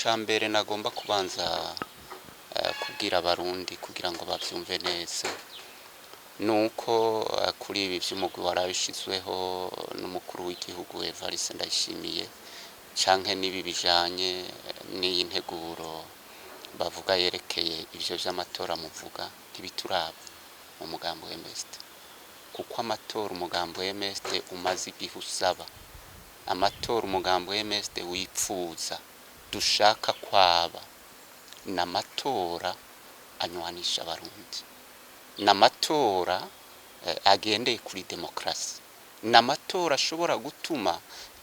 icambere nagomba kubanza kubwira abarundi kugira ngo bavyumve neza nuko kuri ibi vy'umugwi warabishizweho n'umukuru w'igihugu Evariste Ndayishimiye canke nibi bijanye n'iyi nteguro bavuga yerekeye ivyo vy'amatora muvuga ntibituraba mu mugambo wa MSD kuko amatora umugambo wa MSD umaze igihe usaba amatora umugambo wa MSD wipfuza dushaka kwaba n'amatora anywanisha abarundi n'amatora agendeye kuri demokrasi n'amatora ashobora gutuma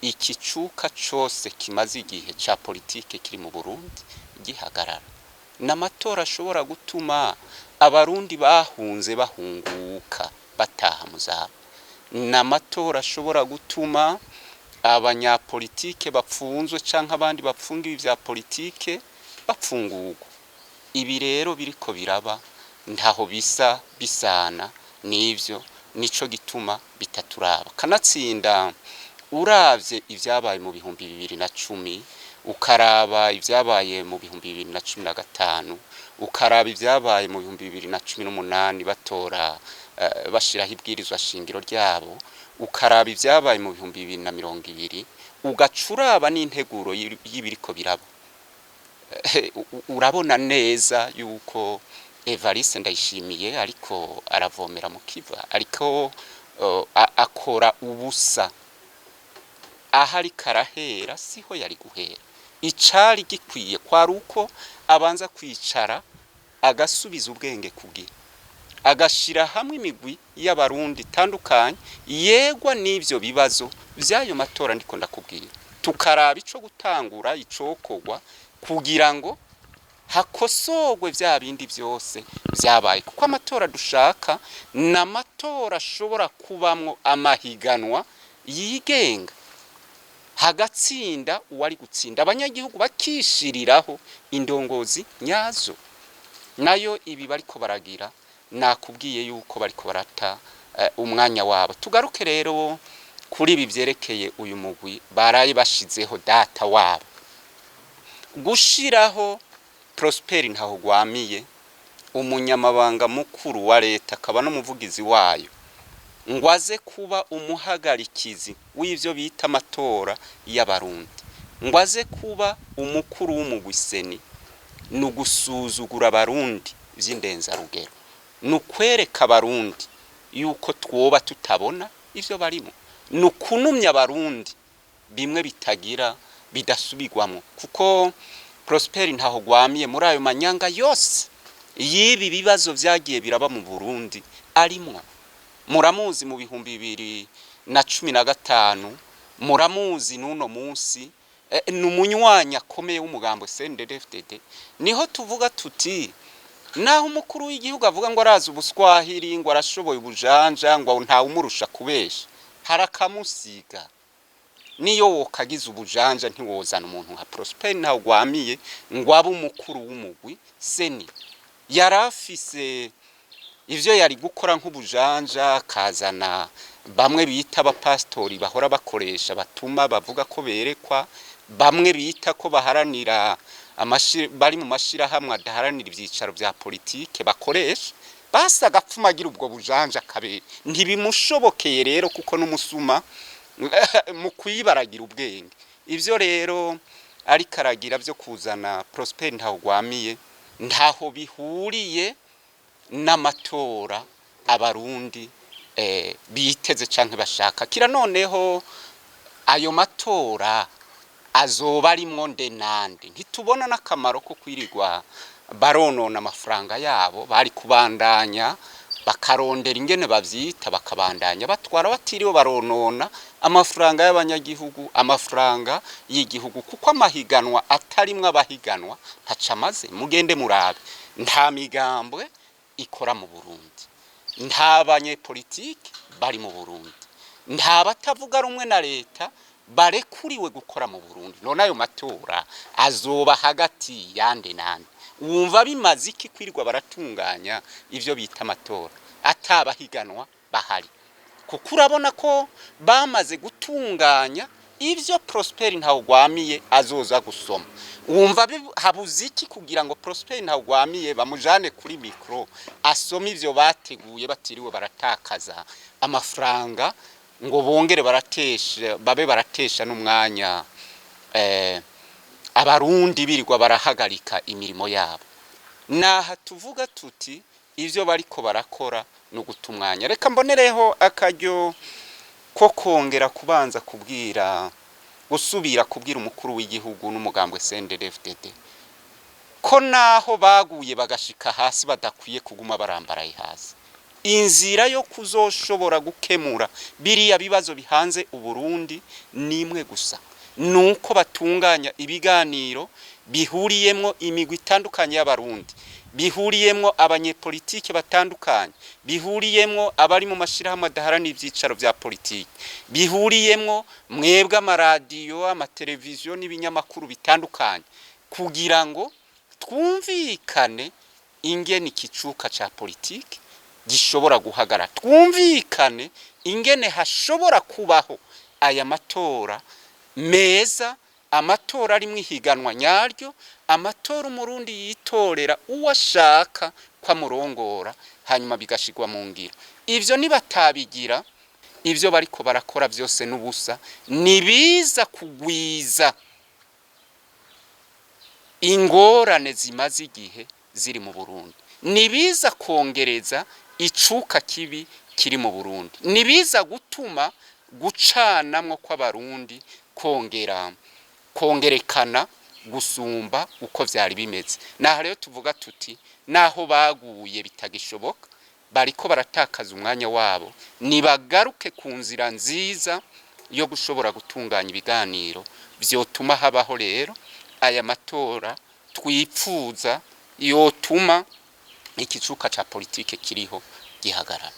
ikicuka cose kimaze igihe ca politike kiri mu Burundi gihagarara n'amatora ashobora gutuma abarundi bahunze bahunguka bataha muzabo n'amatora ashobora gutuma abanyapolitike bapfunzwe canke abandi bapfungiwe vya politike bapfungurwa ibi rero biriko biraba ntaho bisa bisana nivyo nico gituma bitaturaba kanatsinda uravye ivyabaye mu 2010 ukaraba ivyabaye mu 2015 ukaraba ivyabaye mu 2018 batora bashiraho ibwirizwa shingiro ryabo ukaraba ivyabaye mu 2020 ugacuraba n'integuro y'ibiriko biraba urabona neza yuko Evariste Ndayishimiye ariko aravomera mu kiva ariko akora ubusa ahari karahera siho yari guhera icari gikwiye kwaruko abanza kwicara agasubiza ubwenge kugira agashira hamwe imigwi y'abarundi tandukanye yegwa n'ivyo bibazo vyayo matora ndiko ndakubwira tukaraba ico gutangura icokogwa kugira ngo hakosogwe vya bindi vyose vyabaye kuko amatora dushaka n'amatora ashobora kubamwo amahiganwa yigenga hagatsinda uwari gutsinda abanyagihugu bakishiriraho indongozi nyazo nayo ibi bariko baragira nakubwiye yuko bariko barata umwanya wabo tugaruke rero kuri ibi vyerekeye uyu mugwi baraye bashizeho data wabo gushiraho Prosper Ntahogwamiye umunyamabanga mukuru wa leta akaba n'umuvugizi wayo ngwaze kuba umuhagarikizi w'ivyo bita amatora y'abarundi ngwaze kuba umukuru w'umugwiseni nugusuzugura abarundi vy'indenza rugero nukwereka abarundi yuko twoba tutabona ivyo barimo nukunumya abarundi bimwe bitagira bidasubirwamo kuko Prosper Ntahogwamiye muri ayo manyanga yose yibi bibazo vyagiye biraba mu Burundi arimwo muramuzi mu 2015 muramuzi nuno munsi n'umunywanya komeye w'umugambo CNDD-FDD niho tuvuga tuti naho umukuru w'igihugu avuga ngo arazi ubuswahili ngo arashoboye ubujanja ngo nta umurusha kubesha harakamusiga niyo wokagize ubujanja ntiwozana umuntu nka Prosper Ntahogwamiye ngo abe umukuru w'umugwi seni yarafise ivyo yari gukora nk'ubujanja kazana bamwe bita abapastori bahora bakoresha batuma bavuga ko berekwa bamwe bita ko baharanira bari mu mashira hamwe adaharanira ivyicaro vya politike bakoresha basaga pfumagira ubwo bujanja kabere ntibimushobokeye rero kuko n'umusuma mu kwibaragira ubwenge ivyo rero ari karagira byo kuzana Prosper Ntahogwamiye ntaho bihuriye n'amatora abarundi biteze canke bashaka kira noneho ayo matora azoba arimwo ndenande ntitubona n'akamaro ko kwirirwa baronona amafaranga yabo bari kubandanya bakarondera ingene bavyita bakabandanya batwara batiriwe baronona amafaranga y'abanyagihugu amafaranga y'igihugu kuko amahiganwa atarimwe abahiganwa ntacamaze mugende murabe nta migambwe ikora mu Burundi nta banyepolitike bari mu Burundi nta batavuga rumwe na leta barekuriwe gukora mu Burundi none ayo matora azoba hagati yande nande wumva bimaze iki kwirwa baratunganya ivyo bita amatora atabahiganwa bahari kuko urabona ko bamaze gutunganya ivyo Prosper Ntawugwamiye azoza gusoma. Wumva habuze iki kugira ngo Prosper Ntawugwamiye bamujane kuri micro asoma ivyo bateguye batiriwe baratakaza amafaranga ngo bongere baratesha n'umwanya abarundi birirwa barahagarika imirimo yabo. Naha tuvuga tuti ivyo bariko barakora no gutumwanya. Reka mbonereho akaryo ko kongera kubanza gusubira kubwira umukuru w'igihugu n'umugambwe CNDD-FDD ko naho baguye bagashika hasi badakwiye kuguma barambaraye hasi. Inzira yo kuzoshobora gukemura biriya bibazo bihanze Uburundi nimwe gusa, nuko batunganya ibiganiro bihuriyemwo imigwi itandukanye y'abarundi, bihuriyemwo abanyepolitike batandukanye, bihuriyemwo abari mu mashirahamwe adaharana ivyicaro vya politike, bihuriyemwo mwebwe amaradiyo, amateleviziyo n'ibinyamakuru bitandukanye, kugira ngo twumvikane ingene ikicuka ca politike gishobora guhagara, twumvikane ingene hashobora kubaho aya matora meza, amatora ari mwihiganwa nyaryo, amatora umurundi yitorera uwashaka kwa murongora hanyuma bigashigwa mu ngiro. Ivyo nibatabigira, ivyo bariko barakora byose n'ubusa, nibiza kugwiza ingorane zimaze igihe ziri mu Burundi, nibiza kongereza icuka kibi kiri mu Burundi, nibiza gutuma gucanamwo kw'abarundi kongerekana gusumba uko vyari bimeze. Naho rero tuvuga tuti naho baguye bitagishoboka, bariko baratakaza umwanya wabo, nibagaruke ku nzira nziza yo gushobora gutunganya ibiganiro vyotuma habaho rero aya matora twipfuza, yotuma ikicuka ca politike kiriho gihagarara.